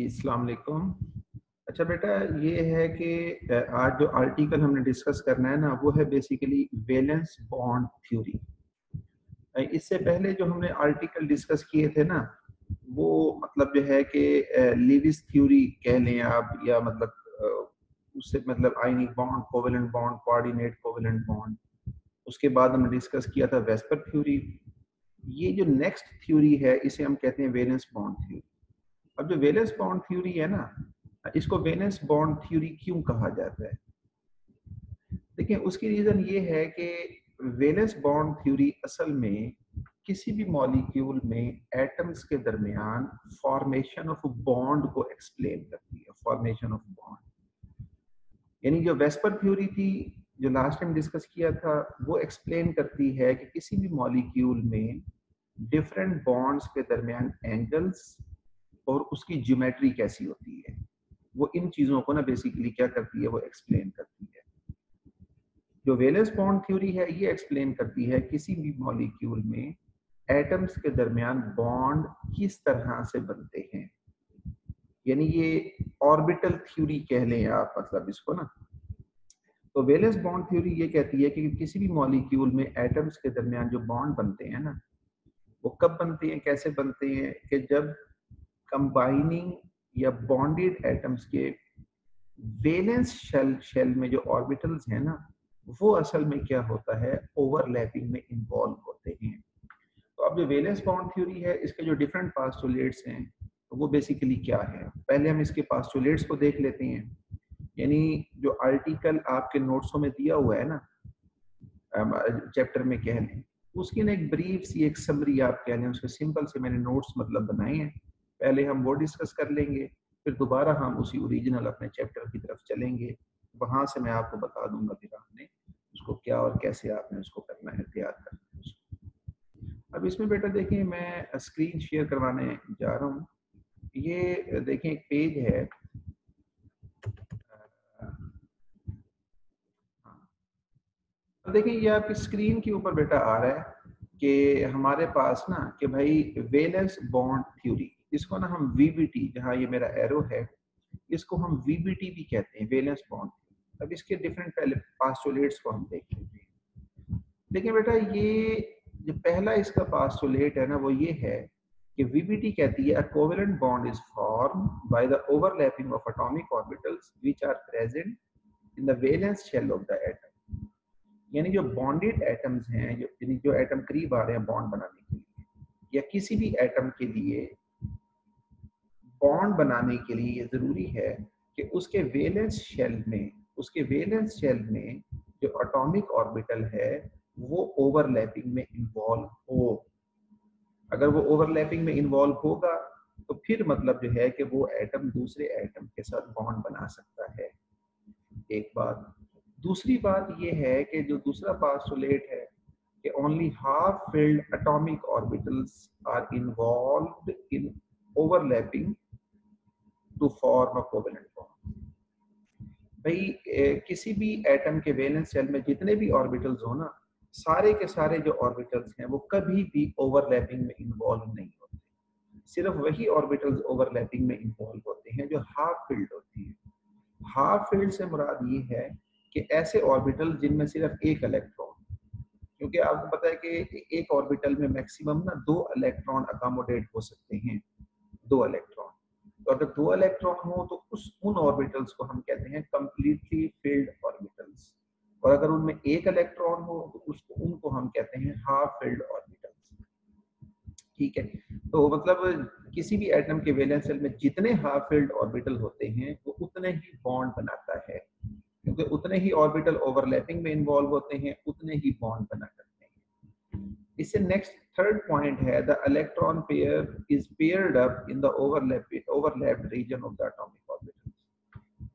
जी, अस्सलाम वालेकुम। अच्छा बेटा, ये है कि आज जो आर्टिकल हमने डिस्कस करना है ना, वो है बेसिकली वैलेंस बॉन्ड थ्योरी। इससे पहले जो हमने आर्टिकल डिस्कस किए थे ना, वो मतलब जो है कि लीविस थ्योरी कह लें आप, या मतलब उससे मतलब ionic bond, covalent bond, coordinate covalent bond. उसके बाद हमने डिस्कस किया था वेस्पर थ्योरी। ये जो नेक्स्ट थ्योरी है, इसे हम कहते हैं वैलेंस बॉन्ड थ्योरी। अब जो वैलेंस बॉन्ड थ्योरी है ना, इसको वैलेंस बॉन्ड थ्योरी क्यों कहा जाता है? देखिए, उसकी रीजन ये है कि वैलेंस बॉन्ड थ्योरी असल में किसी भी मॉलिक्यूल में एटम्स के दरमियान फॉर्मेशन ऑफ बॉन्ड को एक्सप्लेन करती है। फॉर्मेशन ऑफ बॉन्ड, यानी जो वेस्पर थ्योरी थी, जो लास्ट टाइम डिस्कस किया था, वो एक्सप्लेन करती है कि किसी भी मॉलिक्यूल में डिफरेंट बॉन्ड्स के दरमियान एंगल्स और उसकी ज्योमेट्री कैसी होती है। वो इन चीजों को ना बेसिकली क्या करती है, वो एक्सप्लेन करती है। जो वैलेंस बॉन्ड थ्योरी है, ये एक्सप्लेन करती है किसी भी मॉलिक्यूल में एटम्स के दरमियान बॉन्ड किस तरह से बनते हैं। यानी ये ऑर्बिटल थ्योरी कह लें आप, मतलब इसको ना। तो वैलेंस बॉन्ड थ्योरी ये कहती है कि किसी भी मॉलिक्यूल में एटम्स के दरमियान जो बॉन्ड बनते हैं ना, वो कब बनते हैं, कैसे बनते हैं, कि जब कंबाइनिंग या बॉन्डेड एटम्स के वैलेंस शेल में जो ऑर्बिटल्स हैं ना, वो असल में क्या होता है, ओवरलैपिंग में इन्वॉल्व होते हैं। तो अब जो वैलेंस बॉन्ड थ्योरी है, इसके जो डिफरेंट पास्टुलेट्स हैं, तो वो बेसिकली क्या है, पहले हम इसके पास्टुलेट्स को देख लेते हैं। यानी जो आर्टिकल आपके नोट्सों में दिया हुआ है ना, चैप्टर में कह लें, उसकी ना एक ब्रीफ सी एक समरी आप कह लें, उसके सिंपल से मैंने नोट्स मतलब बनाए हैं। पहले हम वो डिस्कस कर लेंगे, फिर दोबारा हम उसी ओरिजिनल अपने चैप्टर की तरफ चलेंगे। वहां से मैं आपको बता दूंगा फिर आपने उसको क्या और कैसे आपने उसको करना है, तैयार करना है उसको। अब इसमें बेटा देखिए, मैं स्क्रीन शेयर करवाने जा रहा हूँ। ये देखें, एक पेज है। अब देखिए, ये आपकी स्क्रीन के ऊपर बेटा आ रहा है कि हमारे पास ना, कि भाई वैलेंस बॉन्ड थ्योरी, इसको ना हम वीबीटी, जहां ये मेरा एरो है, इसको हम वीबीटी भी कहते हैं, वैलेंस बॉन्ड। अब इसके डिफरेंट पहले पास्टुलेट्स को हम देख लेते हैं। देखिए बेटा, ये जो पहला इसका पास्टुलेट है ना, वो ये है कि वीबीटी कहती है, a covalent bond is form by the overlapping of atomic orbitals which are present in the valence shell of the atom. यानी जो बॉन्डेड एटम्स हैं, जो एटम करीब आ रहे हैं बॉन्ड बनाने के लिए, या किसी भी एटम के लिए बॉन्ड बनाने के लिए ये जरूरी है कि उसके वैलेंस शेल में जो एटॉमिक ऑर्बिटल है, वो ओवरलैपिंग में इन्वॉल्व हो। अगर वो ओवरलैपिंग में इन्वॉल्व होगा, तो फिर मतलब जो है कि वो एटम दूसरे एटम के साथ बॉन्ड बना सकता है। एक बात। दूसरी बात ये है कि जो दूसरा पास्टुलेट है कि only half filled atomic orbitals are involved in overlapping to form a covalent bond। भाई किसी भी एटम के वैलेंस शेल में जितने भी ऑर्बिटल्स हो ना, सारे के सारे जो ऑर्बिटल्स हैं, वो कभी भी ओवरलैपिंग में इन्वॉल्व नहीं होते। सिर्फ वही ऑर्बिटल्स ओवरलैपिंग में इन्वॉल्व होते हैं जो हाफ फिल्ड होती है। हाफ फील्ड से मुराद ये है कि ऐसे ऑर्बिटल जिनमें सिर्फ एक इलेक्ट्रॉन, क्योंकि आपको पता है कि एक ऑर्बिटल में मैक्सिमम ना 2 इलेक्ट्रॉन अकोमोडेट हो सकते हैं। 2 इलेक्ट्रॉन। तो अगर 2 इलेक्ट्रॉन हो, तो उन ऑर्बिटल्स को हम कहते हैं कंप्लीटली फिल्ड ऑर्बिटल्स। और अगर उनमें एक इलेक्ट्रॉन हो, तो उनको हम कहते हैं हाफ फिल्ड ऑर्बिटल्स। ठीक है। तो मतलब किसी भी एटम के वैलेंस शेल में जितने हाफ फिल्ड ऑर्बिटल होते हैं, वो उतने ही बॉन्ड बनाता है, क्योंकि उतने ही ऑर्बिटल ओवरलैपिंग में इन्वॉल्व होते हैं, उतने ही बॉन्ड बना करते हैं। इससे नेक्स्ट थर्ड पॉइंट है, the electron pair is paired up in the overlapped region of the atomic orbitals.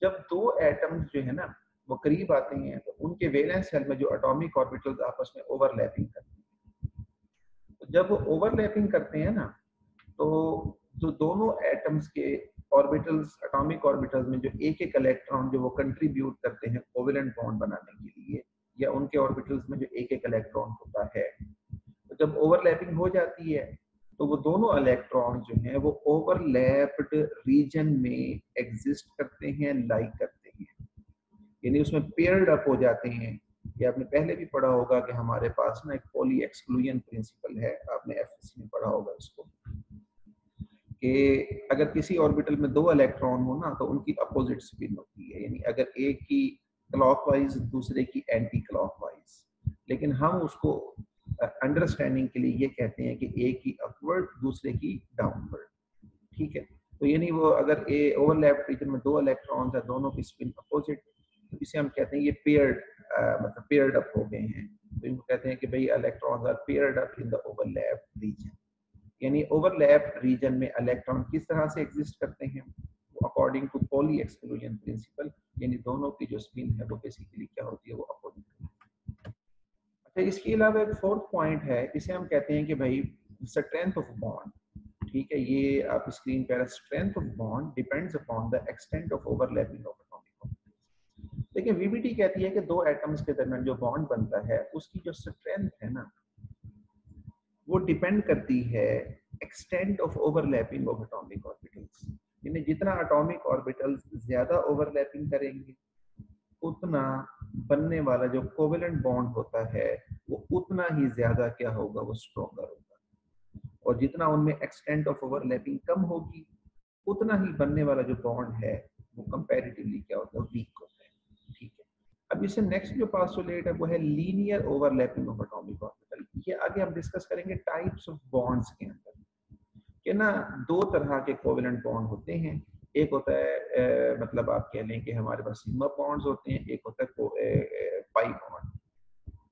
जब दो एटम्स जो है ना, वो करीब आते हैं, तो उनके वैलेंस शेल में जो एटॉमिक ऑर्बिटल्स आपस में ओवरलैपिंग करते हैं, तो जब वो ओवरलैपिंग करते हैं ना, तो जो दोनों एटम्स के ऑर्बिटल्स, एटॉमिक ऑर्बिटल्स में जो एक एक इलेक्ट्रॉन जो वो कंट्रीब्यूट करते हैं कोवेलेंट बॉन्ड बनाने के लिए, या उनके ऑर्बिटल्स में जो एक एक इलेक्ट्रॉन होता है, तो जब ओवरलैपिंग हो जाती है, तो वो दोनों इलेक्ट्रॉन जो हैं वो ओवरलैप्ड रीजन में एग्जिस्ट करते हैं, लाई करते हैं, यानी उसमें पेयर्ड अप हो जाते हैं। ये आपने पहले भी पढ़ा होगा कि हमारे पास ना एक पॉली एक्सक्लूजन प्रिंसिपल है, आपने एफएससी में पढ़ा होगा इसको, कि अगर किसी ऑर्बिटल में दो इलेक्ट्रॉन हो ना तो उनकी अपोजिट स्पिन होती है, यानी अगर एक की क्लॉकवाइज दूसरे की एंटी क्लॉकवाइज, लेकिन हम उसको अंडरस्टैंडिंग के लिए ये कहते हैं कि एक की अपवर्ड दूसरे की डाउनवर्ड, ठीक है। तो यानी वो अगर ए ओवरलैप रीजन में दो इलेक्ट्रॉन्स है, दोनों की स्पिन अपोजिट, तो इसे हम कहते हैं ये पेयर्ड, मतलब पेयर्ड अप हो गए हैं, तो इनको कहते हैं कि भाई electrons are paired up in the overlap region. यानी ओवरलैप रीजन में इलेक्ट्रॉन किस तरह से एग्जिस्ट करते हैं, according to Pauli exclusion principle, यानी दोनों की जो स्पिन है वो बेसिकली क्या होती है, वो अपोजिट। अच्छा, इसके अलावा एक फोर्थ पॉइंट है, इसे हम कहते हैं कि भाई स्ट्रेंथ ऑफ बॉन्ड, ठीक है। ये आप स्क्रीन पर, strength of bond depends upon the extent of overlapping of atomic orbitals. देखिए वीबीटी कहती है कि दो एटम्स के दरमियान जो बॉन्ड बनता है उसकी जो स्ट्रेंथ है ना वो डिपेंड करती है extent of overlapping of atomic orbitals, यानी जितना एटॉमिक ऑर्बिटल्स ज्यादा ओवरलैपिंग करेंगे उतना बनने वाला जो कोवेलेंट बॉन्ड होता है वो उतना ही ज्यादा क्या होगा, वो स्ट्रॉन्गर होगा, और जितना उनमें एक्सटेंट ऑफ ओवरलैपिंग कम होगी उतना ही बनने वाला जो बॉन्ड है वो कंपैरेटिवली क्या होता है, वीक होता है, ठीक है। अब इससे नेक्स्ट जो पास्टुलेट है वो है linear overlapping of atomic orbital. ये आगे हम डिस्कस करेंगे टाइप्स ऑफ बॉन्ड्स के अंदर, कि ना दो तरह के कोवेलेंट बॉन्ड होते हैं। एक होता है मतलब आप कह लें कि हमारे पास सिग्मा बॉन्ड्स होते हैं, एक होता है पाई बॉन्ड।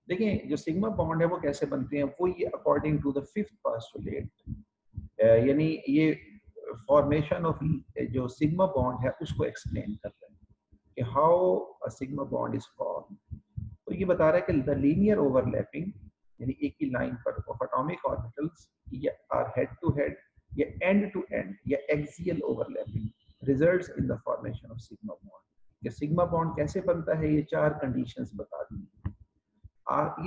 देखिए जो सिग्मा बॉन्ड है वो कैसे बनते हैं, वो ये according to the fifth postulate, यानी ये फॉर्मेशन ऑफ जो सिग्मा बॉन्ड है उसको एक्सप्लेन करता है कि how a sigma bond is form. तो ये बता रहा है कि द लीनियर ओवरलैपिंग, यानी एक ही लाइन पर ऑफ एटॉमिक ऑर्बिटल्स या आर हेड टू हेड या एंड टू एंड या axial overlapping results in the formation of sigma bond. ये सिग्मा बॉन्ड कैसे बनता है, ये चार कंडीशंस बता दी,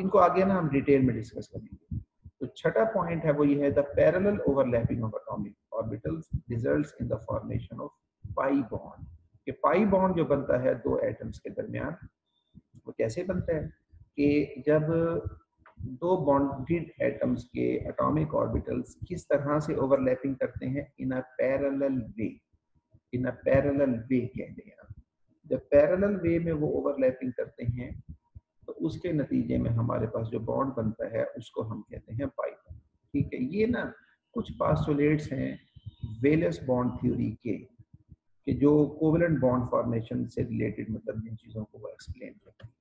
इनको आगे ना हम डिटेल में डिस्कस करेंगे। तो छठा पॉइंट है वो ये है the parallel overlapping of atomic orbitals results in the formation of pi bond. कि पाई बॉन्ड जो बनता है दो एटम्स के दरमियान, वो कैसे बनता है कि जब दो बॉन्डेड एटम्स के एटॉमिक ऑर्बिटल्स किस तरह से ओवरलैपिंग करते हैं, इन a parallel way, in a parallel वे कहते हैं आप। जब पैरेलल वे में वो ओवरलैपिंग करते हैं तो उसके नतीजे में हमारे पास जो बॉन्ड बनता है उसको हम कहते हैं पाई बॉन्ड, ठीक है। ये ना कुछ पास्टुलेट्स हैं वेलेस बॉन्ड थ्योरी के, कि जो कोवेलेंट बॉन्ड फॉर्मेशन से रिलेटेड मतलब जिन चीज़ों को वो एक्सप्लेन करते हैं।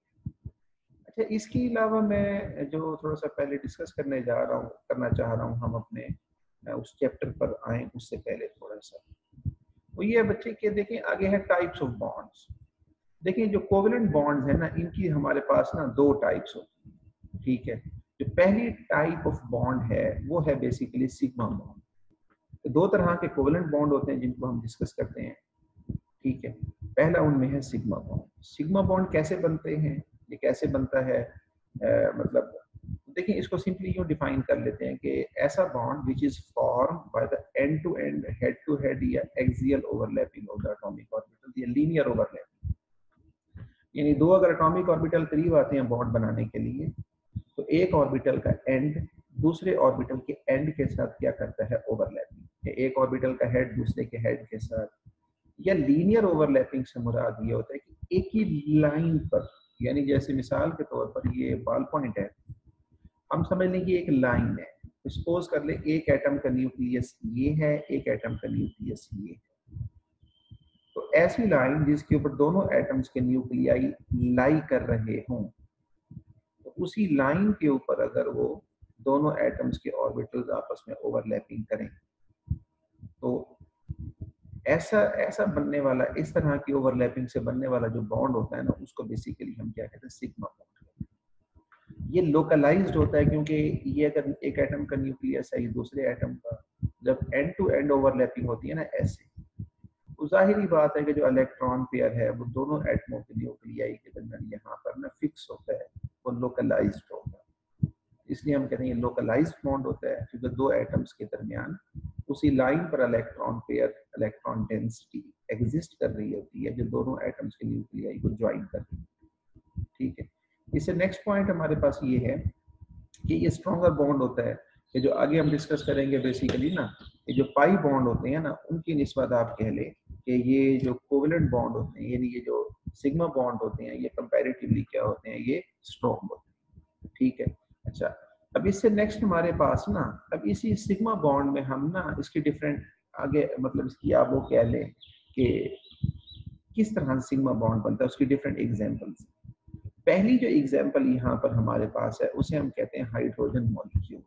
अच्छा, इसके अलावा मैं जो थोड़ा सा पहले डिस्कस करना चाह रहा हूँ, हम अपने उस चैप्टर पर आए उससे पहले थोड़ा सा, वो ये बच्चे के देखें आगे है टाइप्स ऑफ बॉन्ड्स। देखिए जो कोवेलेंट बॉन्ड्स है ना, इनकी हमारे पास ना दो टाइप्स होती हैं, ठीक है। जो पहली टाइप ऑफ बॉन्ड है वो है बेसिकली सिग्मा बॉन्ड। तो दो तरह के कोवेलेंट बॉन्ड होते हैं जिनको हम डिस्कस करते हैं, ठीक है। पहला उनमें है सिग्मा बॉन्ड। सिग्मा बॉन्ड कैसे बनते हैं, ये कैसे बनता है, मतलब देखिए इसको सिंपली यूं डिफाइन कर लेते हैं कि ऐसा bond which is form by the end to head या axial overlapping of the atomic orbital या लीनियर ओवरलैपिंग, यानी दो अगर एटॉमिक ऑर्बिटल करीब आते हैं बॉन्ड बनाने के लिए तो एक ऑर्बिटल का एंड दूसरे ऑर्बिटल के एंड के साथ क्या करता है, ओवरलैपिंग। एक ऑर्बिटल का हेड दूसरे के हेड के साथ, या लीनियर ओवरलैपिंग से मुराद ये होता है कि एक ही लाइन पर, यानी जैसे मिसाल के तौर पर ये बॉल पॉइंट है, हम समझ लें कि एक लाइन है, सपोज कर ले एक एटम का न्यूक्लियस ये है, एक एटम का न्यूक्लियस ये है। तो ऐसी लाइन जिसके ऊपर दोनों एटम्स के न्यूक्लियाई लाई कर रहे हों, तो उसी लाइन के ऊपर अगर वो दोनों एटम्स के ऑर्बिटल्स आपस में ओवरलैपिंग करें तो ऐसा ऐसा बनने वाला, इस तरह की ओवरलैपिंग से बनने वाला जो बॉन्ड होता है ना, उसको बेसिकली हम क्या कहते हैं, सिग्मा बॉन्ड। ये लोकलाइज्ड होता है क्योंकि ये अगर एक एटम का न्यूक्लियस है ये दूसरे एटम का, जब एंड टू एंड ओवरलैपिंग होती है ना ऐसे, तो जाहिर बात है कि जो इलेक्ट्रॉन पेयर है वो दोनों एटमों के न्यूक्लियाई के दरमियान यहाँ पर ना फिक्स होता है, वो लोकलाइज्ड होगा, इसलिए हम कहते हैं ये लोकलाइज्ड बॉन्ड होता है, क्योंकि दो एटम्स के दरमियान उसी लाइन पर electron pair, electron density exist कर रही होती है जो दोनों एटम्स के न्यूक्लियाई को ज्वाइन कर रही है। ठीक है, इससे नेक्स्ट पॉइंट हमारे पास ये है कि ये स्ट्रॉन्गर बॉन्ड होता है कि जो आगे हम डिस्कस करेंगे बेसिकली ना, ये जो पाई बॉन्ड होते हैं ना उनकी निस्बत आप कह लें कि ये जो कोवेलेंट बॉन्ड होते हैं, यानी ये जो सिग्मा बॉन्ड होते हैं, ये कंपैरेटिवली क्या होते हैं, ये स्ट्रॉन्ग होते हैं। ठीक है, अच्छा अब इससे नेक्स्ट हमारे पास ना, अब इसी सिग्मा बॉन्ड में हम ना इसकी डिफरेंट आगे मतलब इसकी आप वो कह लें कि किस तरह से सिग्मा बॉन्ड बनता है, उसकी डिफरेंट एग्जांपल्स। पहली जो एग्जांपल यहाँ पर हमारे पास है उसे हम कहते हैं हाइड्रोजन मॉलिक्यूल।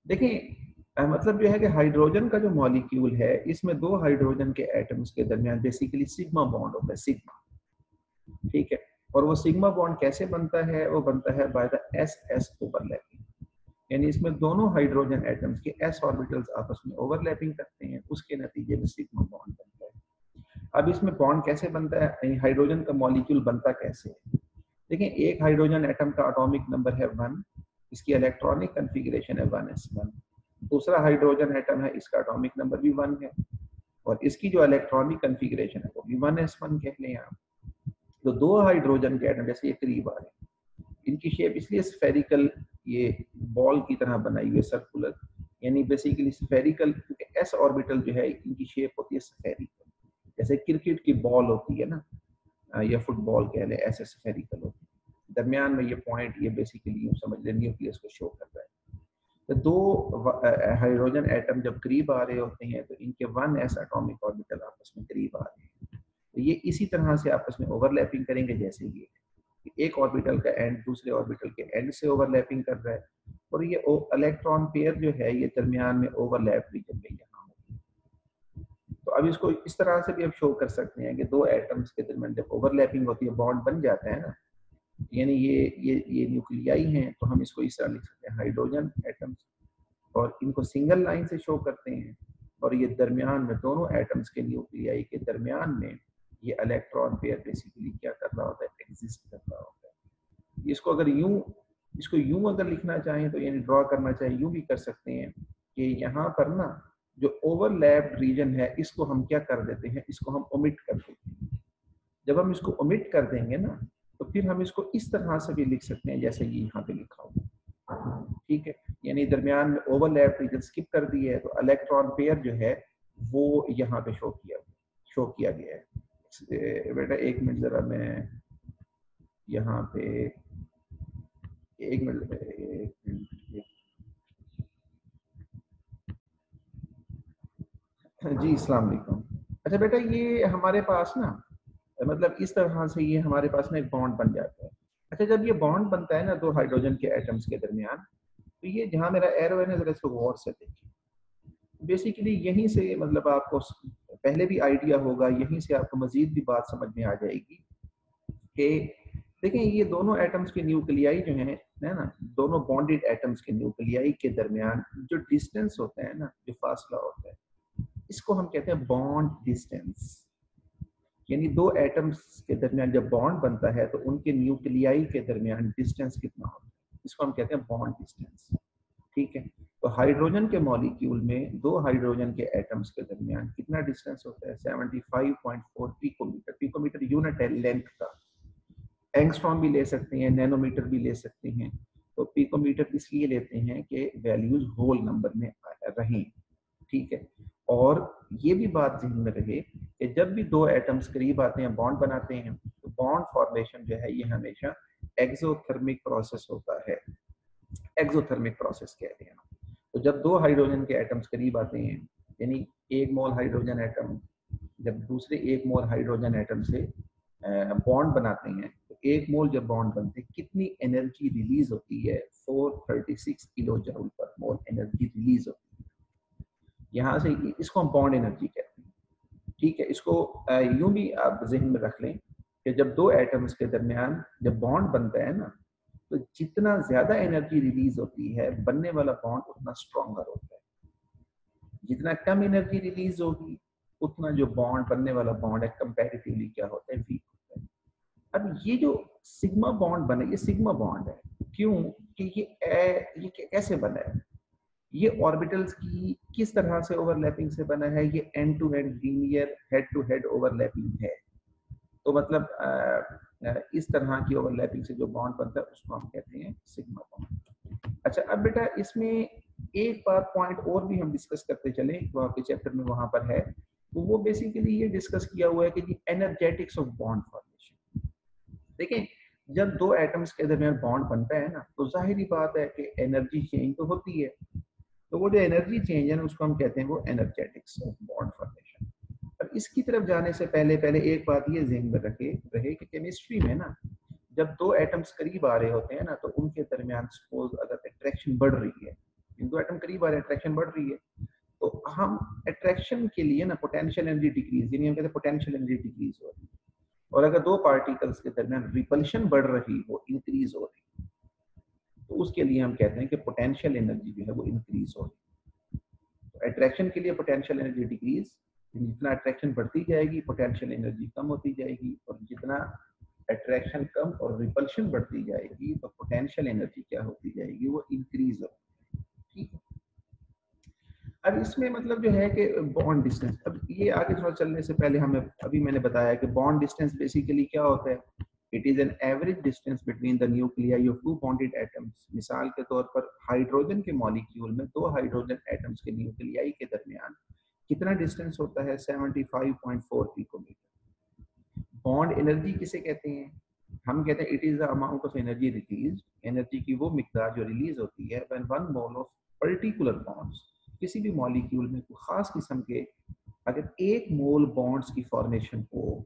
देखिए मतलब जो है कि हाइड्रोजन का जो मॉलिक्यूल है इसमें दो हाइड्रोजन के एटम्स के दरमियान बेसिकली सिग्मा बॉन्ड होता है, सिग्मा। ठीक है, और वो सिग्मा बॉन्ड कैसे बनता है, वो बनता है by the S S overlapping, यानी इसमें दोनों हाइड्रोजन एटम्स के एस ऑर्बिटल्स आपस में ओवरलैपिंग करते हैं, उसके नतीजे में सिग्मा बॉन्ड बनता है। अब इसमें बॉन्ड कैसे बनता है, हाइड्रोजन का मॉलिक्यूल बनता कैसे है? देखिए एक हाइड्रोजन एटम का एटॉमिक नंबर है 1, इसकी इलेक्ट्रॉनिक कॉन्फ़िगरेशन है 1s1। दूसरा हाइड्रोजन एटम है, इसका एटॉमिक नंबर भी 1 है और इसकी जो इलेक्ट्रॉनिक कॉन्फ़िगरेशन है वो भी 1s1 कह लें आप। तो दो हाइड्रोजन के एटम जैसे ये करीब आ रहे हैं, इनकी शेप इसलिए स्फेरिकल, ये बॉल की तरह बनाई हुई है, सर्कुलर, यानी बेसिकली स्फेरिकल, क्योंकि एस ऑर्बिटल जो है इनकी शेप होती है स्फेरिकल, जैसे क्रिकेट की बॉल होती है ना, या फुटबॉल कह लें, ऐसे स्फेरिकल होती है। दरमियान में ये पॉइंट, ये बेसिकली यूं समझ लें न्यूक्लियस को शो कर रहा है। तो दो हाइड्रोजन एटम जब करीब आ रहे होते हैं तो इनके 1s एटॉमिक ऑर्बिटल आपस में करीब आ रहे हैं, तो ये इसी तरह से आपस में ओवरलैपिंग करेंगे, जैसे ये एक ऑर्बिटल का एंड दूसरे ऑर्बिटल के एंड से ओवरलैपिंग कर रहा है, और ये इलेक्ट्रॉन पेयर जो है ये दरमियान में ओवरलैप रीजन में यहाँ होती है। तो अब इसको इस तरह से भी आप शो कर सकते हैं कि दो एटम्स के दरमियान जब ओवरलैपिंग होती है, बॉन्ड बन जाता है ना, यानी ये न्यूक्लियाई हैं, तो हम इसको इस तरह लिख सकते हैं हाइड्रोजन एटम्स, और इनको सिंगल लाइन से शो करते हैं, और ये दरमियान में दोनों एटम्स के न्यूक्लियाई के दरमियान में ये इलेक्ट्रॉन पेयर बेसिकली क्या कर रहा होता है, एग्जिस्ट कर रहा होता है। इसको यूं अगर लिखना चाहें तो यानी ड्रॉ करना चाहें, यूं भी कर सकते हैं कि यहाँ पर ना जो ओवरलैप रीजन है इसको हम क्या कर देते हैं, इसको हम ओमिट कर देते हैं। जब हम इसको ओमिट कर देंगे ना तो फिर हम इसको इस तरह से भी लिख सकते हैं जैसे ये यहाँ पे लिखा हुआ। ठीक है, यानी दरमियान में ओवरलैप रीजन स्किप कर दी है, तो इलेक्ट्रॉन पेयर जो है वो यहाँ पे शो किया गया है। बेटा एक मिनट जरा, मैं यहाँ पे एक मिनट। जी अस्सलाम वालेकुम। अच्छा बेटा ये हमारे पास ना मतलब इस तरह से ये हमारे पास ना एक बॉन्ड बन जाता है। अच्छा जब ये बॉन्ड बनता है ना दो हाइड्रोजन के एटम्स के दरमियान, तो ये जहाँ मेरा एरो है ना, जरा इसको गौर से देखिए। बेसिकली यहीं से मतलब आपको पहले भी आइडिया होगा, यहीं से आपको मजीद भी बात समझ में आ जाएगी कि देखें ये दोनों एटम्स के न्यूक्लियाई जो है ना, दोनों बॉन्डेड एटम्स के न्यूक्लियाई के दरमियान जो डिस्टेंस होता है ना, जो फासला होता है, इसको हम कहते हैं बॉन्ड डिस्टेंस। यानी दो एटम्स के दरमियान जब बॉन्ड बनता है तो उनके न्यूक्लियाई के दरमियान डिस्टेंस कितना होता है, इसको हम कहते हैं बॉन्ड डिस्टेंस। ठीक है, तो हाइड्रोजन के मॉलिक्यूल में दो हाइड्रोजन के एटम्स के दरमियान कितना डिस्टेंस होता है, 75.4 पिकोमीटर। पिकोमीटर यूनिट है लेंथ का, एंगस्ट्रॉम भी ले सकते हैं, नैनोमीटर भी ले सकते हैं। तो पिकोमीटर इसलिए लेते हैं कि वैल्यूज होल नंबर में रहें। ठीक है, और ये भी बात ध्यान में रहे कि जब भी दो एटम्स करीब आते हैं, बॉन्ड बनाते हैं, तो बॉन्ड फॉर्मेशन जो है ये हमेशा एक्सोथर्मिक प्रोसेस होता है। एक्सोथर्मिक प्रोसेस कहते हैं। तो जब दो हाइड्रोजन के एटम्स करीब आते हैं, यानी एक मोल हाइड्रोजन एटम जब दूसरे एक मोल हाइड्रोजन एटम से बॉन्ड बनाते हैं, तो एक मोल जब बॉन्ड बनते हैं कितनी एनर्जी रिलीज होती है, 436 किलो जूल पर मोल एनर्जी रिलीज होती है। यहाँ से इसको हम बॉन्ड एनर्जी कहते हैं। ठीक है, इसको यूं भी आप जहन में रख लें कि जब दो एटम्स के दरमियान जब बॉन्ड बनता है ना, तो जितना ज्यादा एनर्जी रिलीज होती है बनने वाला बॉन्ड उतना स्ट्रॉन्गर होता है। जितना कम एनर्जी रिलीज होगी उतना जो बॉन्ड बनने वाला बॉन्ड है कंपैरेटिवली क्या होता है, वीक होता है। अब ये जो सिग्मा बॉन्ड बने, ये सिग्मा बॉन्ड है, क्यों कि ये कैसे बना है, ये ऑर्बिटल्स की किस तरह से ओवरलैपिंग से बना है, ये end to end linear head to head overlapping है। तो मतलब इस तरह की ओवरलैपिंग से जो बॉन्ड बनता है उसको हम कहते हैं सिग्मा बॉन्ड। अच्छा, अब बेटा इसमें एक बात पॉइंट और भी हम डिस्कस करते चले, वो आपके चैप्टर में वहां पर है, तो वो बेसिकली ये डिस्कस किया हुआ है कि एनर्जेटिक्स ऑफ बॉन्ड फॉर्मेशन। देखें, जब दो एटम्स के दरमियान बॉन्ड बनता है ना, तो जाहिर बात है कि एनर्जी चेंज तो होती है, तो वो जो एनर्जी चेंज है ना उसको हम कहते हैं वो एनर्जेटिक्स ऑफ बॉन्ड फॉर्मेशन। अब इसकी तरफ जाने से पहले पहले एक बात ये ज़हन में रहे कि केमिस्ट्री में ना जब दो एटम्स करीब आ रहे होते हैं ना, तो उनके दरमियान सपोज अगर अट्रैक्शन बढ़ रही है, दो एटम करीब आ रहे हैं, अट्रैक्शन बढ़ रही है, तो हम अट्रैक्शन के लिए ना पोटेंशियल एनर्जी डिक्रीज, यानी हम कहते हैं पोटेंशियल एनर्जी डिक्रीज हो रही है। और अगर दो पार्टिकल्स के दरमियान रिपल्शन बढ़ रही हो, इंक्रीज हो रही, तो उसके लिए हम कहते हैं कि पोटेंशियल एनर्जी जो है वो इंक्रीज हो रही। तो अट्रैक्शन के लिए पोटेंशियल एनर्जी डिक्रीज, जितना अट्रैक्शन बढ़ती जाएगी पोटेंशियल एनर्जी कम होती जाएगी, और जितना अट्रैक्शन कम और रिपल्शन बढ़ती जाएगी तो पोटेंशियल एनर्जी क्या होती जाएगी, वो इंक्रीज होती। ठीक है, अब इसमें मतलब जो है कि बॉन्ड डिस्टेंस, अब ये आगे थोड़ा चलने से पहले हमें अभी मैंने बताया कि बॉन्ड डिस्टेंस बेसिकली क्या होता है, it is an average distance between the nuclei of two bonded atoms. मिसाल के तौर पर हाइड्रोजन के मॉलिक्यूल में दो हाइड्रोजन एटम्स के न्यूक्लियाई के दरमियान कितना डिस्टेंस होता है, 75.4 पिकोमीटर। बॉन्ड एनर्जी किसे कहते हैं, हम कहते हैं it is the amount of energy release, energy की वो मिकदार जो रिलीज होती है when one mole of particular bonds, किसी भी मॉलिक्यूल में कोई खास किस्म के अगर एक मोल बॉन्ड्स की फॉर्मेशन हो,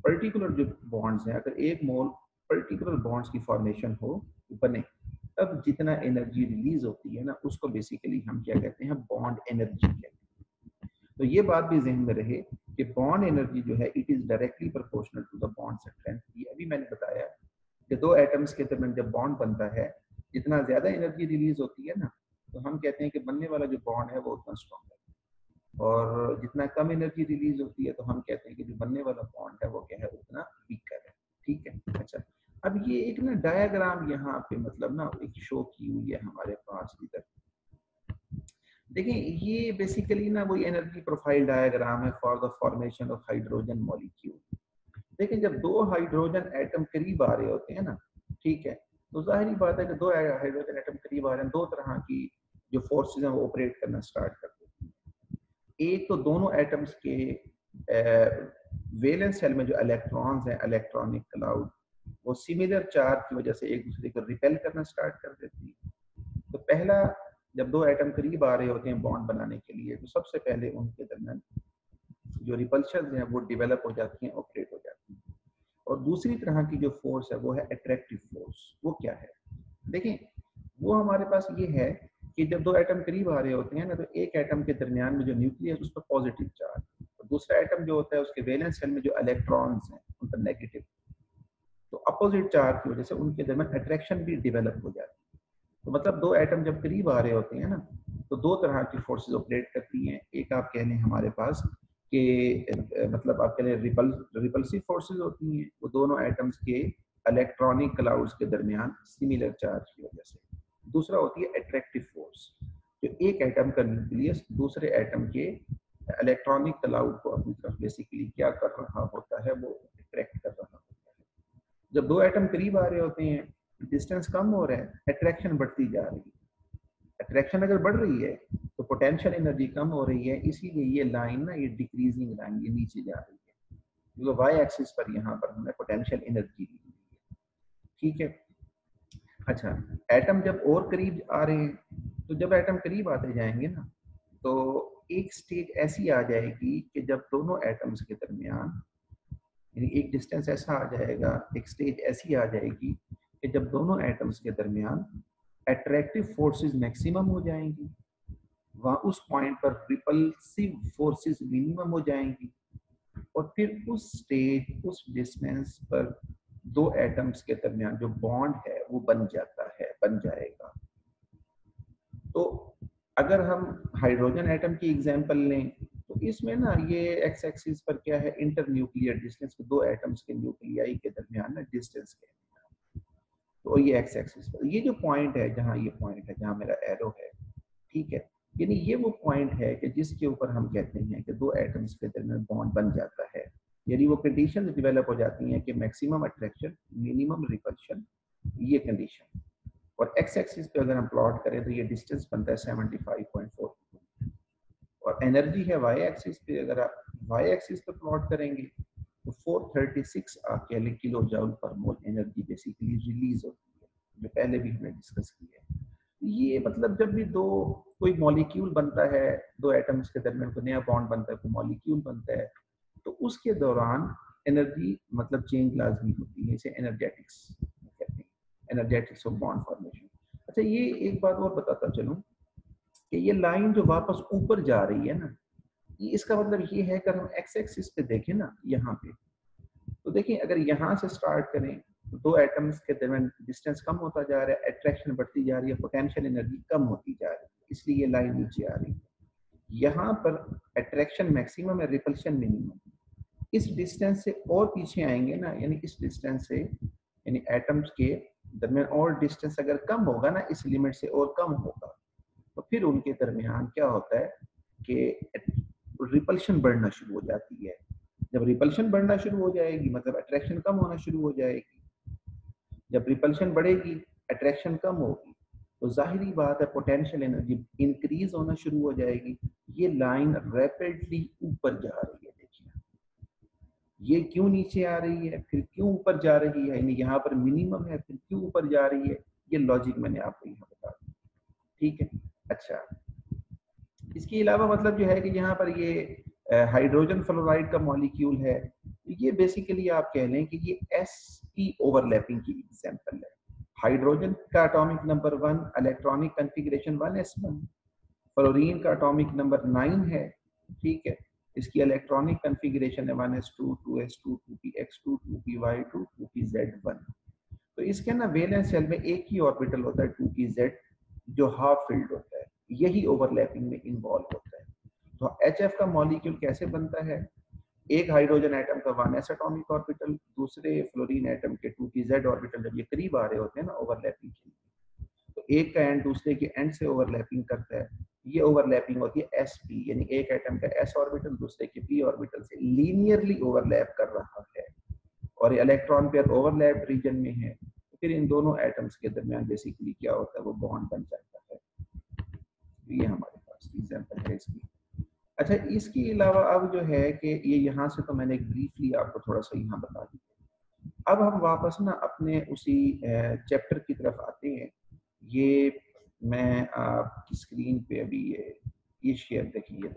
पर्टिकुलर जो बॉन्ड्स हैं, अगर एक मोल पर्टिकुलर बॉन्ड्स की फॉर्मेशन हो बने, तब जितना एनर्जी रिलीज होती है ना उसको बेसिकली हम क्या कहते हैं, बॉन्ड एनर्जी कहते हैं। तो ये बात भी जहन में रहे कि बॉन्ड एनर्जी जो है it is directly proportional to the bond strength. ये अभी मैंने बताया कि दो एटम्स के दरमियान जब बॉन्ड बनता है, जितना ज्यादा एनर्जी रिलीज होती है ना, तो हम कहते हैं कि बनने वाला जो बॉन्ड है वो उतना स्ट्रॉन्ग है, और जितना कम एनर्जी रिलीज होती है तो हम कहते हैं कि जो बनने वाला बॉन्ड है वो क्या है, उतना वीकर है। ठीक है, अच्छा, अब ये एक ना डायग्राम यहाँ पे मतलब ना एक शो की हुई है हमारे पास इधर, देखिए ये बेसिकली ना वही एनर्जी प्रोफाइल डायग्राम है for the formation of hydrogen molecule. देखिए जब दो हाइड्रोजन एटम करीब आ रहे होते हैं ना, ठीक है, तो जाहिर बात है कि दो हाइड्रोजन एटम करीब आ रहे हैं, दो तरह की जो फोर्सेज हैं वो ऑपरेट करना स्टार्ट कर देती हैं। एक तो दोनों एटम्स के वैलेंस शेल में जो इलेक्ट्रॉन्स हैं, इलेक्ट्रॉनिक क्लाउड, वो सिमिलर चार्ज की वजह से एक दूसरे को रिपेल करना स्टार्ट कर देती है। तो पहला, जब दो एटम करीब आ रहे होते हैं बॉन्ड बनाने के लिए, तो सबसे पहले उनके दरमियान जो रिपल्शन है वो डेवलप हो जाती हैं, ऑपरेट हो जाती हैं। और दूसरी तरह की जो फोर्स है वो है अट्रैक्टिव फोर्स। वो क्या है, देखें, वो हमारे पास ये है कि जब दो एटम करीब आ रहे होते हैं ना, तो एक एटम के दरमियान में जो न्यूक्लियस उस पर पॉजिटिव चार्ज, और दूसरा एटम जो होता है उसके वैलेंस शेल में जो इलेक्ट्रॉन्स हैं उन पर नेगेटिव, तो अपोजिट चार्ज की वजह से उनके दरमियान अट्रैक्शन भी डेवलप हो जाती है। तो मतलब दो एटम जब करीब आ रहे होते हैं ना, तो दो तरह की फोर्सेस ऑपरेट करती हैं। एक आप कह लें हमारे पास कि मतलब आप कह लें रिपल्सिव फोर्सेस होती हैं, वो दोनों एटम्स के इलेक्ट्रॉनिक क्लाउड्स के दरमियान सिमिलर चार्ज की वजह से। दूसरा होती है अट्रैक्टिव फोर्स, जो एक एटम का न्यूक्लियस दूसरे एटम के इलेक्ट्रॉनिक क्लाउड को अपनी तरफ बेसिकली क्या कर रहा होता है, वो अट्रैक्ट कर रहा होता है। जब दो एटम करीब आ रहे होते हैं, डिस्टेंस कम हो रहा है, अट्रैक्शन बढ़ती जा रही है। अट्रैक्शन अगर बढ़ रही है तो पोटेंशियल एनर्जी कम हो रही है, इसीलिए ये लाइन ना, ये डिक्रीजिंग लाइन, ये नीचे जा रही है, क्योंकि वाई एक्सिस पर यहाँ पर हमने पोटेंशियल एनर्जी ली है। ठीक है, अच्छा, एटम जब और करीब आ रहे हैं, तो जब एटम करीब आते जाएंगे ना, तो एक स्टेज ऐसी आ जाएगी कि जब दोनों एटम्स के दरमियान, यानी एक डिस्टेंस ऐसा आ जाएगा, एक स्टेज ऐसी आ जाएगी कि जब दोनों एटम्स के दरमियान अट्रैक्टिव फोर्सेस मैक्सिमम हो जाएंगी, वहां उस पॉइंट पर रिपल्सिव फोर्सेस मिनिमम हो जाएंगी, और फिर उस स्टेज, उस डिस्टेंस पर दो एटम्स के दरमियान जो बॉन्ड है वो बन जाता है, बन जाएगा। तो अगर हम हाइड्रोजन एटम की एग्जांपल लें, तो इसमें ना ये एक्स एक्सिस पर क्या है, इंटर न्यूक्लियर डिस्टेंस, दो एटम्स के न्यूक्लियाई के दरमियान ना डिस्टेंस के, तो ये एक्स एक्सिस पर ये जो पॉइंट है, जहाँ ये पॉइंट है जहाँ मेरा एरो है, ठीक है, यानी ये वो पॉइंट है कि जिसके ऊपर हम कहते हैं कि दो एटम्स के दरमियान बॉन्ड बन जाता है, यानी वो कंडीशन डेवलप हो जाती हैं कि मैक्सिमम अट्रैक्शन, मिनिमम रिपल्शन, ये कंडीशन। और एक्स एक्सिस पे अगर हम प्लॉट करें तो ये डिस्टेंस बनता है 75.4 और एनर्जी है वाई एक्सिस पे, अगर आप वाई एक्सिस पे प्लॉट करेंगे तो 436 आपके किलो जूल पर मोल एनर्जी बेसिकली रिलीज होती है, जो पहले भी हमने डिस्कस की है। ये मतलब जब भी दो कोई मॉलिक्यूल बनता है, दो एटम्स के दरमियान कोई नया बॉन्ड बनता है, कोई मॉलिक्यूल बनता है, तो उसके दौरान एनर्जी मतलब चेंज लाजमी होती है, इसे एनर्जेटिक्स कहते हैं, एनर्जेटिक्स ऑफ बॉन्ड फॉर्मेशन। अच्छा, ये एक बात और बताता चलूं कि ये लाइन जो वापस ऊपर जा रही है ना, ये इसका मतलब ये है, अगर हम एक्स एक्सिस पे देखें ना यहाँ पे, तो देखिए अगर यहाँ से स्टार्ट करें तो दो एटम्स के दरमियान डिस्टेंस कम होता जा रहा है, अट्रैक्शन बढ़ती जा रही है, पोटेंशियल एनर्जी कम होती जा रही है, इसलिए ये लाइन नीचे आ रही है। यहाँ पर अट्रैक्शन मैक्सिमम है, रिपल्शन मिनिमम। इस डिस्टेंस से और पीछे आएंगे ना, यानी इस डिस्टेंस से, यानी एटम्स के दरमियान और डिस्टेंस अगर कम होगा ना, इस लिमिट से और कम होगा, तो फिर उनके दरमियान क्या होता है कि रिपल्शन बढ़ना शुरू हो जाती है। जब रिपल्शन बढ़ना शुरू हो जाएगी मतलब अट्रैक्शन कम होना शुरू हो जाएगी। जब रिपल्शन बढ़ेगी, अट्रैक्शन कम होगी, तो जाहिरी बात है पोटेंशियल एनर्जी इंक्रीज होना शुरू हो जाएगी। ये लाइन रैपिडली ऊपर जा रही है, देखिए ये क्यों नीचे आ रही है, फिर क्यों ऊपर जा रही है, यानी यहाँ पर मिनिमम है, फिर क्यों ऊपर जा रही है, ये लॉजिक मैंने आपको यहाँ बता दिया, ठीक है। अच्छा, इसके अलावा मतलब जो है कि यहाँ पर ये हाइड्रोजन फ्लोराइड का मॉलिक्यूल है, ये बेसिकली आप कह लें कि ये एस की ओवरलैपिंग की एग्जांपल है। हाइड्रोजन का atomic number 1, electronic configuration 1s1, fluorine का एटॉमिक नंबर 9 है, ठीक है, इसकी इलेक्ट्रॉनिक कॉन्फ़िगरेशन है 1s2, 2s2, 2px2, 2py2, 2pz1। तो इसके ना वैलेंस शेल में एक ही ऑर्बिटल होता है 2pz, जो हाफ फिल्ड होता है, यही ओवरलैपिंग में इन्वॉल्व होता है। तो HF का मॉलिक्यूल कैसे बनता है, एक हाइड्रोजन एटम का 1s एटॉमिक ऑर्बिटल, दूसरे फ्लोरीन एटम के 2pz ऑर्बिटल जब ये करीब आ रहे होते हैं ना ओवरलैपिंग के लिए, तो एक का एंड दूसरे के एंड से ओवरलैपिंग करता है, ये ओवरलैपिंग होती है sp, यानी एक एटम का s ऑर्बिटल दूसरे के p ऑर्बिटल से लीनियरली ओवरलैप कर रहा है और इलेक्ट्रॉन पेयर ओवरलैप रीजन में है, तो फिर इन दोनों एटम्स के दरमियान बेसिकली क्या होता है, वो बॉन्ड बन जाता है। ये हमारे पास एग्जांपल है इसकी। अच्छा, इसके अलावा अब जो है कि ये यहाँ से तो मैंने एक ब्रीफली आपको थोड़ा सा यहाँ बता दिया। अब हम वापस ना अपने उसी चैप्टर की तरफ आते हैं। ये मैं आपकी स्क्रीन पे अभी ये शेयर देखिए,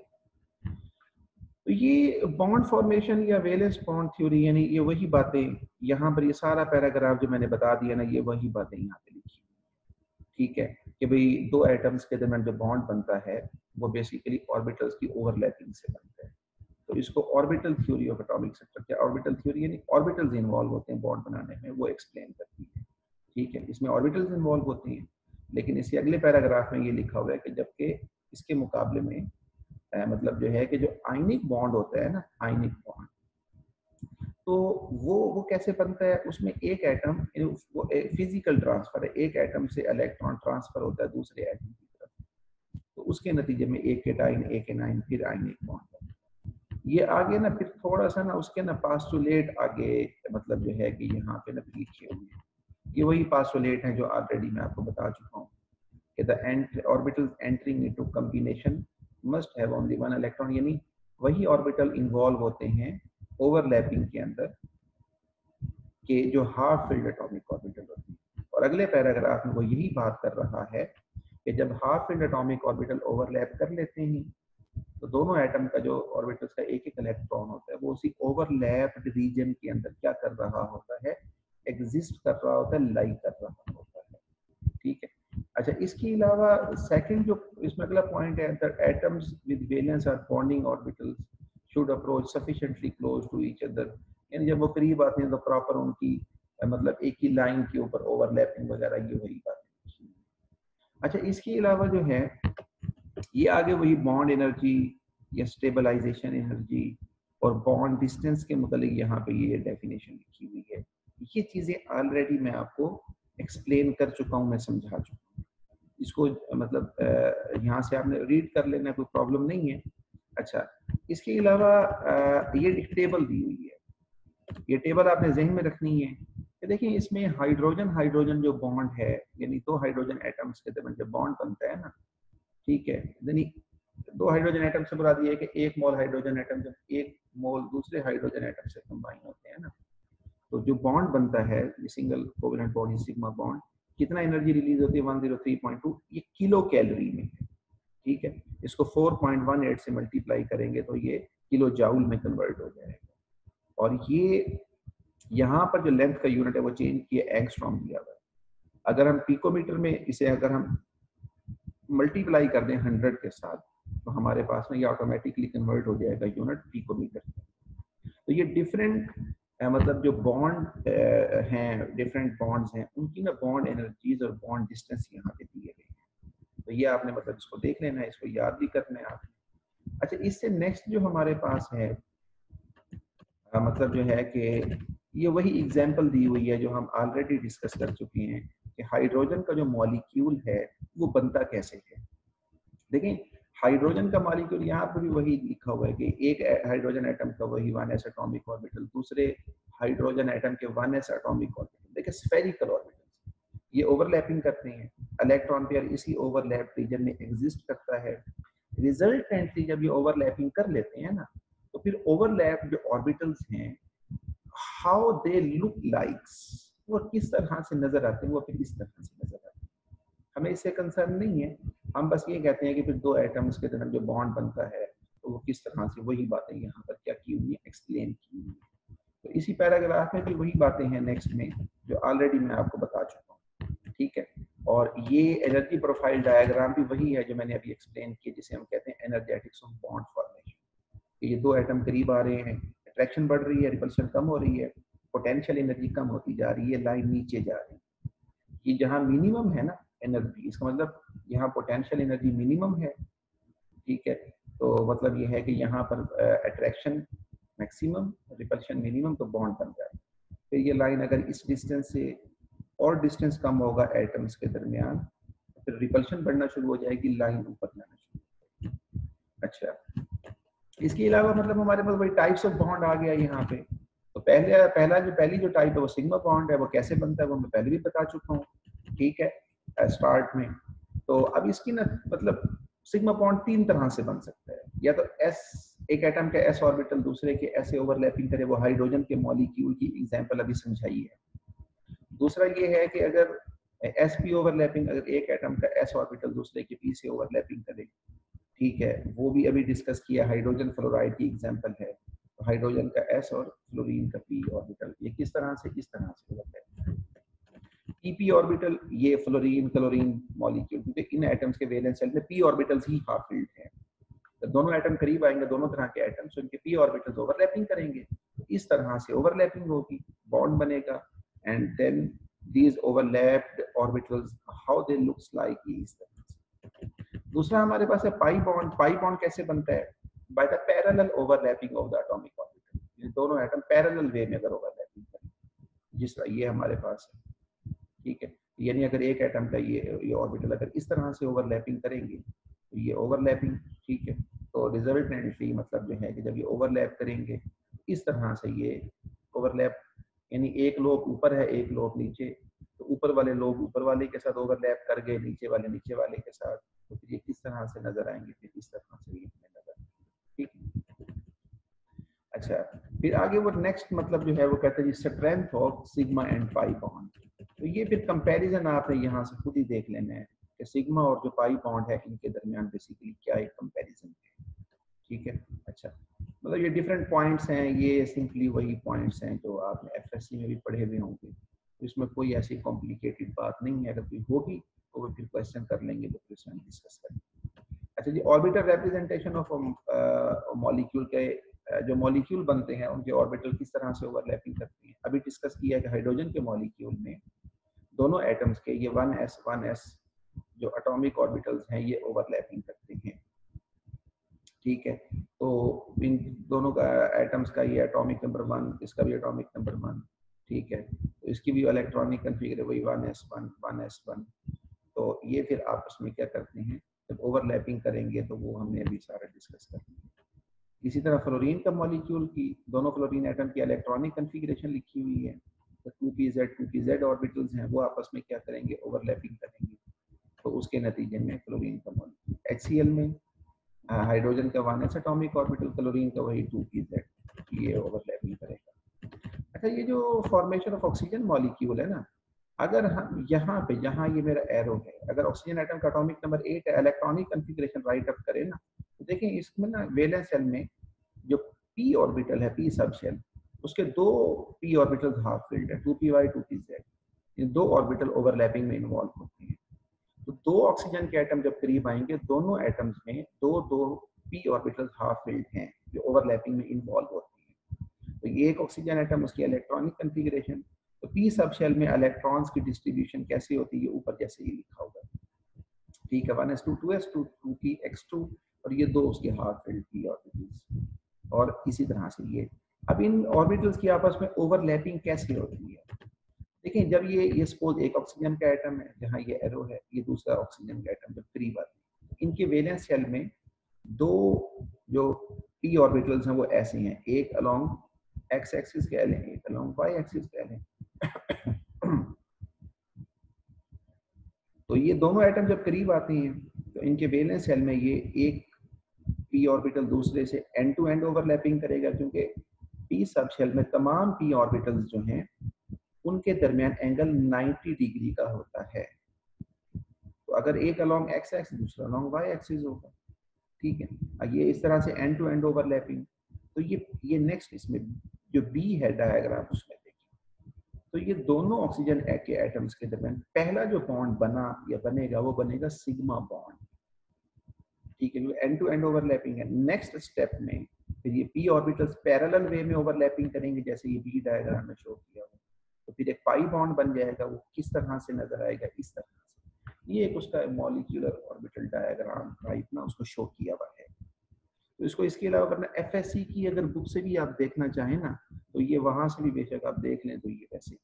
तो ये बॉन्ड फॉर्मेशन या वैलेंस बॉन्ड थ्योरी, यानी ये वही बातें यहाँ पर, ये सारा पैराग्राफ जो मैंने बता दिया ना, ये वही बातें यहाँ पे लिखी, ठीक है, कि भाई दो एटम्स के दरमियान जो बॉन्ड बनता है वो बेसिकली ऑर्बिटल्स की ओवरलैपिंग से बनता है। तो इसको orbital theory of atomic structure, क्या ऑर्बिटल थ्योरी यानी ऑर्बिटल्स इन्वॉल्व होते हैं बॉन्ड बनाने में, वो एक्सप्लेन करती है, ठीक है, इसमें ऑर्बिटल्स इन्वॉल्व होते हैं। लेकिन इसके अगले पैराग्राफ में ये लिखा हुआ है कि जबकि इसके मुकाबले में मतलब जो है कि जो आयनिक बॉन्ड होता है ना, आयनिक बॉन्ड, तो वो कैसे बनता है, उसमें एक एटम, वो फिजिकल ट्रांसफर है, एक एटम से इलेक्ट्रॉन ट्रांसफर होता है दूसरे एटम की तरफ, तो उसके नतीजे में एक केटाइन एक एनाइन, फिर आयनिक बॉन्ड। ये आगे ना फिर थोड़ा सा ना उसके ना पास्टुलेट आगे मतलब जो है कि यहाँ पे ना लिखे हुए हैं, ये वही पास्टुलेट हैं जो ऑलरेडी मैं आपको बता चुका हूँ कि the orbital entering into combination must have only one electron, यानी वही ऑर्बिटल इन्वॉल्व होते हैं ओवरलैपिंग के अंदर कि जो हाफ फील्ड एटॉमिक ऑर्बिटल होती है। और अगले पैराग्राफ में वो यही बात कर रहा है कि जब half field atomic orbital overlap कर लेते हैं तो दोनों एटम का जो ऑर्बिटल्स का एक एक इलेक्ट्रॉन होता है वो उसी ओवरलैप्ड रीजन के अंदर क्या कर रहा होता है, एग्जिस्ट कर रहा होता है, लाई कर रहा होता है, ठीक है। अच्छा, इसके अलावा सेकंड जो इसमें अगला पॉइंट है, द एटम्स विद वैलेंस और bonding orbitals should approach sufficiently close to each other, यानी जब वो करीब आते हैं तो प्रॉपर उनकी मतलब एक ही लाइन के ऊपर ओवरलैपिंग वगैरह, ये वही बात है। अच्छा, इसके अलावा जो है ये आगे वही बॉन्ड एनर्जी, या स्टेबलाइजेशन एनर्जी और बॉन्ड डिस्टेंस के मुतालिक यहाँ पे ये डेफिनेशन लिखी हुई है। ये चीज़ें ऑलरेडी मैं आपको एक्सप्लेन कर चुका हूँ, मैं समझा चुका हूँ। इसको मतलब यहाँ से आपने रीड कर लेना, कोई प्रॉब्लम नहीं है। अच्छा, इसके अलावा ये एक टेबल दी हुई है, ये टेबल आपने जहन में रखनी है कि देखिए इसमें हाइड्रोजन हाइड्रोजन जो बॉन्ड है, यानी दो हाइड्रोजन एटम्स के दरमियान जो बॉन्ड बनता है ना, ठीक है, यानी दो हाइड्रोजन एटम से मुराद ये है कि एक मोल हाइड्रोजन एटम जब एक मोल दूसरे हाइड्रोजन एटम से कंबाइन होते हैं ना, तो जो बॉन्ड बनता है single covalent bond sigma bond, कितना एनर्जी रिलीज होती है 103.2, ये किलो कैलोरी में है, ठीक है। इसको 4.18 से मल्टीप्लाई करेंगे तो ये किलो जाउल में कन्वर्ट हो जाएगा। और ये यहाँ पर जो लेंथ का यूनिट है वो चेंज किया एंगस्ट्रॉम दिया हुआ है। अगर हम पिकोमीटर में इसे अगर हम मल्टीप्लाई कर दें 100 के साथ, तो हमारे पास में ये ऑटोमेटिकली कन्वर्ट हो जाएगा यूनिट पिकोमीटर। तो ये डिफरेंट मतलब जो बॉन्ड हैं, डिफरेंट बॉन्ड्स हैं, उनकी ना बॉन्ड एनर्जीज और बॉन्ड डिस्टेंस यहाँ पे दिए गए हैं। तो ये आपने मतलब इसको देख लेना है, इसको याद भी करना है आपने। अच्छा, इससे नेक्स्ट जो हमारे पास है मतलब जो है कि ये वही एग्जांपल दी हुई है जो हम ऑलरेडी डिस्कस कर चुके हैं कि हाइड्रोजन का जो मॉलिक्यूल है वो बनता कैसे है। देखें, हाइड्रोजन का मॉलिक्यूल यहाँ पर भी वही लिखा हुआ है कि एक हाइड्रोजन एटम का वही 1s एटॉमिक ऑर्बिटल, दूसरे हाइड्रोजन एटम के 1s एटॉमिक ऑर्बिटल। देखिए स्फेरिकल ऑर्बिटल ये ओवरलैपिंग करते हैं, इलेक्ट्रॉन पेयर इसी ओवरलैप रीजन में एग्जिस्ट करता है। रिजल्टेंटली जब ये ओवरलैपिंग कर लेते हैं ना, तो फिर ओवरलैप जो ऑर्बिटल्स हैं, हाउ दे लुक लाइक्स, वो किस तरह से नजर आते हैं, वो फिर इस तरह से नजर आते हैं। हमें इससे कंसर्न नहीं है, हम बस ये कहते हैं कि फिर दो एटम्स के तरफ जो बॉन्ड बनता है तो वो किस तरह से, वही बातें यहाँ पर क्या की हुई है, एक्सप्लेन की हुई है। तो इसी पैराग्राफ में भी वही बातें हैं नेक्स्ट में जो ऑलरेडी मैं आपको बता चुका हूँ, ठीक है। और ये एनर्जी प्रोफाइल डायग्राम भी वही है जो मैंने अभी एक्सप्लेन किया, जिसे हम कहते हैं एनर्जेटिक्स ऑफ बॉन्ड फॉर्मेशन। ये दो एटम करीब आ रहे हैं, अट्रैक्शन बढ़ रही है, रिपल्शन कम हो रही है, पोटेंशियल एनर्जी कम होती जा रही है, लाइन नीचे जा रही है। ये जहाँ मिनिमम है ना एनर्जी, इसका मतलब यहाँ पोटेंशियल एनर्जी मिनिमम है, ठीक है। तो मतलब ये है कि यहाँ पर अट्रैक्शन मैक्सिमम, रिपल्शन मिनिमम, तो बॉन्ड बन जाए। फिर ये लाइन अगर इस डिस्टेंस से और डिस्टेंस कम होगा एटम्स के दरमियान, फिर रिपल्शन बढ़ना शुरू हो जाएगी, लाइन ऊपर जाना शुरू। अच्छा, इसके अलावा मतलब हमारे पास वही टाइप्स ऑफ बॉन्ड आ गया यहाँ पे। तो पहली जो टाइप है वो सिग्मा बॉन्ड है, वो कैसे बनता है वो मैं पहले भी बता चुका हूँ, ठीक है, स्टार्ट में। तो अब इसकी ना मतलब सिग्मा बॉन्ड तीन तरह से बन सकता है, या तो एस, एक एटम का एस ऑर्बिटल दूसरे के ऐसे ओवरलैपिंग करे, वो हाइड्रोजन के मॉलिक्यूल की एग्जांपल अभी समझाई है। दूसरा ये है कि अगर एस पी ओवरलैपिंग, अगर एक एटम का एस ऑर्बिटल दूसरे के पी से ओवरलैपिंग करे, ठीक है, वो भी अभी डिस्कस किया, हाइड्रोजन फ्लोराइड की एग्जांपल है। तो हाइड्रोजन का एस और फ्लोरीन का पी ऑर्बिटल, ये किस तरह से, इस तरह से ओवरलैप। पी ऑर्बिटल, ये फ्लोरीन क्लोरीन मॉलिक्यूल, क्योंकि इन एटम्स के वैलेंस शेल में पी ऑर्बिटल्स ही हाफ फिल्ड हैं। तो दोनों एटम करीब आएंगे, दोनों तरह के एटम्स, उनके पी ऑर्बिटल्स ओवरलैपिंग करेंगे, तो इस तरह से ओवरलैपिंग होगी, बॉन्ड बनेगा। And then these overlapped orbitals, how they looks like, इस तरह से। दूसरा हमारे पास है पाई बॉन्ड। पाई बॉन्ड कैसे बनता है? By the parallel overlapping of the atomic orbital. ये दोनों एटम पैरेलल वे में अगर ओवरलैपिंग करें, जिस तरह ये हमारे पास है, ठीक है, यानी अगर एक एटम का ये ऑर्बिटल अगर इस तरह से ओवरलैपिंग करेंगे तो ये ओवरलैपिंग, ठीक है। तो रिजल्टेंटली मतलब जो है कि जब ये ओवरलैप करेंगे इस तरह से, ये ओवरलैप यानी एक लोब ऊपर है एक लोब नीचे, तो ऊपर वाले लोब ऊपर वाले के साथ ओवरलैप कर गए, नीचे वाले के साथ, तो फिर ये किस तरह से नजर आएंगे, फिर इस तरह से ये नजर, ठीक है। अच्छा, फिर आगे वो नेक्स्ट मतलब जो है वो कहते हैं strength of sigma and pi bond. तो ये फिर कंपैरिजन आपने यहाँ से खुद ही देख लेना है कि सिग्मा और जो पाई बॉन्ड है इनके दरमियान बेसिकली क्या एक कंपैरिजन है, ठीक है। अच्छा, मतलब ये डिफरेंट पॉइंट्स हैं, ये सिंपली वही पॉइंट्स हैं जो आपने एफएससी में भी पढ़े हुए होंगे, तो इसमें कोई ऐसी कॉम्प्लिकेटेड बात नहीं है। अगर कोई होगी तो वो फिर क्वेश्चन कर लेंगे, तो फिर उसमें डिस्कस करेंगे। अच्छा जी, ऑर्बिटल रिप्रेजेंटेशन ऑफ मॉलिक्यूल के जो मॉलिक्यूल बनते हैं उनके ऑर्बिटल किस तरह से ओवरलैपिंग करते हैं, अभी डिस्कस किया कि हाइड्रोजन के मॉलिक्यूल में दोनों एटम्स के ये 1s जो एटॉमिक ऑर्बिटल्स हैं ये ओवरलैपिंग करते हैं, ठीक है। तो इन दोनों का एटम्स का ये एटॉमिक नंबर 1, इसका भी एटॉमिक नंबर 1, ठीक है। तो इसकी भी इलेक्ट्रॉनिक कन्फिगर वही 1s1 1s1। तो ये फिर आपस में क्या करते हैं, जब ओवरलैपिंग करेंगे तो वो हमने अभी सारा डिस्कस कर लिया। इसी तरह फ्लोरीन का मॉलिक्यूल की दोनों फ्लोरीन एटम की इलेक्ट्रॉनिक कन्फिगरेशन लिखी हुई है। तो 2pz ऑर्बिटल्स हैं वो आपस में क्या करेंगे, ओवरलैपिंग करेंगे। तो उसके नतीजे में फ्लोरीन का मॉलिक्यूल HCl में हाइड्रोजन का 1s एटॉमिक ऑर्बिटल, क्लोरीन का वही 2pz, ये ओवरलैपिंग करेगा। अच्छा, ये जो फॉर्मेशन ऑफ ऑक्सीजन मॉलिक्यूल है ना, अगर हम यहाँ पे, जहाँ ये मेरा एरो है, अगर ऑक्सीजन एटम का एटॉमिक नंबर 8 है, इलेक्ट्रॉनिक कन्फिगरेशन राइट अप करें ना, तो देखें इसमें ना वैलेंस शेल में जो p ऑर्बिटल है, p सब शेल, उसके दो p ऑर्बिटल हाफ फिल्ड है, 2py 2pz। ये दो ऑर्बिटल ओवरलैपिंग में इन्वॉल्व होते हैं। तो दो ऑक्सीजन के एटम जब करीब आएंगे, दोनों एटम्स में दो दो p ऑर्बिटल हाफ फिल्ड हैं जो ओवरलैपिंग में इन्वॉल्व होते हैं। तो ये एक ऑक्सीजन एटम, उसकी इलेक्ट्रॉनिक कन्फिगरेशन। तो p सब शेल में इलेक्ट्रॉन्स की डिस्ट्रीब्यूशन कैसी होती है, ऊपर जैसे ये लिखा होगा, ठीक है, 1s2 2s2 2px2, और ये दो उसके हाफ फिल्ड p ऑर्बिटल्स, और इसी तरह से ये। अब इन ऑर्बिटल्स की आपस में ओवरलैपिंग कैसे होती है, देखिए जब ये सपोज एक ऑक्सीजन का एटम है, जहाँ ये एरो है, ये दूसरा ऑक्सीजन का एटम जब करीब आते हैं, इनके वैलेंस शेल में दो जो p ऑर्बिटल्स हैं वो ऐसे हैं, एक अलोंग x एक्सिस कह लें, एक अलोंग y एक्सिस कह लें। तो ये दोनों एटम जब करीब आते हैं तो इनके वैलेंस शेल में ये एक p ऑर्बिटल दूसरे से एंड टू एंड ओवरलैपिंग करेगा, क्योंकि p सब शेल में तमाम p ऑर्बिटल्स जो हैं उनके दरमियान एंगल 90 डिग्री का होता है। तो अगर एक अलोंग x एक्सिस, दूसरा अलोंग y एक्सिस होगा, ठीक है। अब ये इस तरह से एंड टू एंड ओवरलैपिंग। तो ये नेक्स्ट इसमें जो b है डायग्राम, उसमें देखिए, तो ये दोनों ऑक्सीजन के एटम्स के दरमियान पहला जो बॉन्ड बना या बनेगा वो बनेगा सिग्मा बॉन्ड, ठीक है, जो एंड टू एंड ओवरलैपिंग है। नेक्स्ट स्टेप में फिर ये p ऑर्बिटल्स पैरेलल वे में ओवरलैपिंग करेंगे, जैसे ये b डायग्राम में शो किया हुआ। तो फिर एक पाई बॉन्ड बन जाएगा, वो किस तरह से नजर आएगा, इस तरह से। ये एक उसका मॉलिक्यूलर ऑर्बिटल डायग्राम टाइप ना उसको शो किया हुआ है। तो इसको इसके अलावा वरना FSC की अगर बुक से भी आप देखना चाहें ना, तो ये वहां से भी बेशक आप देख लें, तो ये वैसे,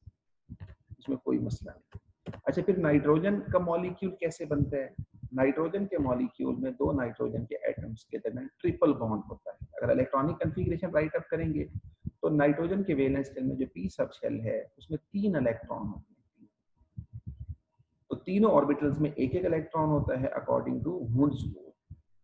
इसमें कोई मसला नहीं। अच्छा, फिर नाइट्रोजन का मॉलिक्यूल कैसे बनता है? नाइट्रोजन के मॉलिक्यूल में दो नाइट्रोजन के एटम्स के दरमियान ट्रिपल बॉन्ड होता है। अगर इलेक्ट्रॉनिक कन्फिगरेशन राइट अप करेंगे तो नाइट्रोजन के वैलेंस शेल में जो p सब शेल है उसमें 3 इलेक्ट्रॉन होते हैं। तो तीनों ऑर्बिटल्स में एक एक इलेक्ट्रॉन होता है according to Hund's law.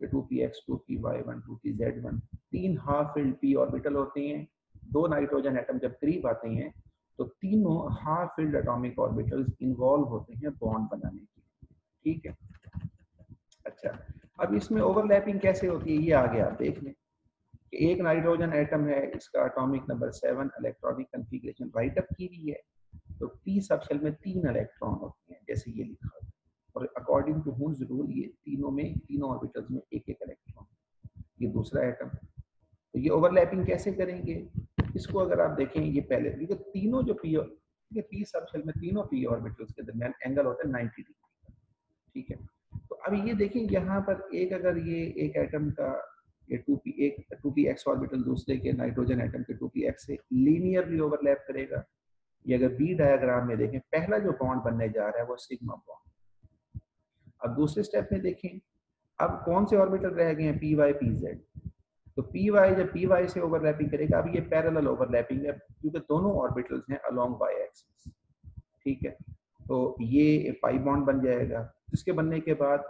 2px 2py1 2pz1, 3 half filled p orbital होते हैं। दो नाइट्रोजन एटम जब करीब आते हैं तो तीनों half filled atomic orbitals involve होते हैं बॉन्ड बनाने के लिए, ठीक है। अच्छा, अब इसमें ओवरलैपिंग कैसे होती है, ये आगे आप देख लें कि एक नाइट्रोजन एटम है, इसका atomic number 7, electronic configuration right up की हुई है। तो p सब शेल में 3 इलेक्ट्रॉन होते हैं, जैसे ये लिखा हुआ है, और अकॉर्डिंग टू हुंस रूल ये तीनों ऑर्बिटल्स में एक एक इलेक्ट्रॉन। ये दूसरा एटम। तो ये ओवरलैपिंग कैसे करेंगे, इसको अगर आप देखें, ये पहले, क्योंकि तीनों जो p सब शेल में तीनों p ऑर्बिटल्स के दरमियान एंगल होता है 90 डिग्री, ठीक है। तो अब ये देखें, यहाँ पर एक, अगर ये एक एटम का ये 2px ऑर्बिटल दूसरे के नाइट्रोजन एटम के 2px से लीनियरली ओवरलैप करेगा। ये अगर बी डायग्राम में देखें, पहला जो बॉन्ड बनने जा रहा है वो सिग्मा बॉन्ड। अब दूसरे स्टेप में देखें, अब कौन से ऑर्बिटल रह गए हैं, py pz। तो py जब py से ओवरलैपिंग करेगा, अब ये पैरेलल ओवरलैपिंग है क्योंकि दोनों ऑर्बिटल्स हैं अलोंग y एक्सिस, ठीक है। तो ये पाई बॉन्ड बन जाएगा। इसके बनने के बाद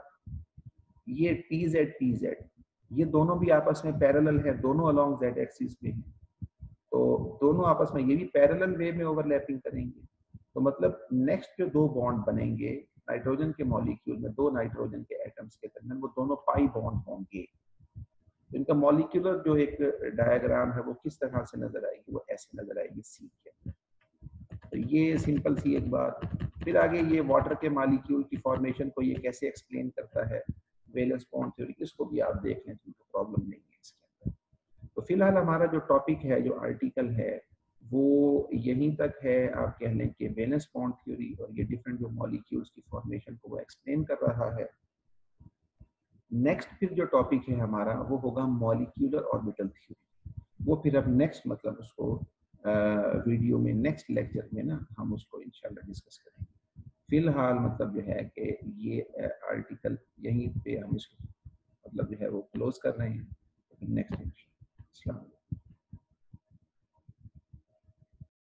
ये pz ये दोनों भी आपस में पैरेलल है, दोनों अलोंग z एक्सिस पे हैं। तो दोनों आपस में ये भी पैरेलल वे में ओवरलैपिंग करेंगे। तो मतलब नेक्स्ट जो दो बॉन्ड बनेंगे नाइट्रोजन के मॉलिक्यूल में, दो नाइट्रोजन के एटम्स के दरमियान, वो दोनों पाई बॉन्ड होंगे। तो इनका मॉलिक्यूलर जो एक डायग्राम है वो किस तरह से नजर आएगी, वो ऐसे नजर आएगी, सी के। तो ये सिंपल सी एक बात। फिर आगे ये वाटर के मॉलिक्यूल की फॉर्मेशन को ये कैसे एक्सप्लेन करता है, वैलेंस बॉन्ड थ्योरी, इसको भी आप देख लें, तो प्रॉब्लम नहीं है इसके अंदर। तो फिलहाल हमारा जो टॉपिक है, जो आर्टिकल है, वो यहीं तक है। आप कह लें कि वैलेंस बॉन्ड थ्योरी और ये डिफरेंट जो मॉलिक्यूल्स की फॉर्मेशन को वो एक्सप्लेन कर रहा है। नेक्स्ट फिर जो टॉपिक है हमारा वो होगा मॉलिक्यूलर ऑर्बिटल थ्योरी। वो फिर अब नेक्स्ट मतलब उसको वीडियो में नेक्स्ट लेक्चर में ना हम उसको इंशाल्लाह डिस्कस करेंगे। फिलहाल मतलब जो है कि ये आर्टिकल यहीं पे हम इसको मतलब जो है वो क्लोज कर रहे हैं। नेक्स्ट इंशाल्लाह।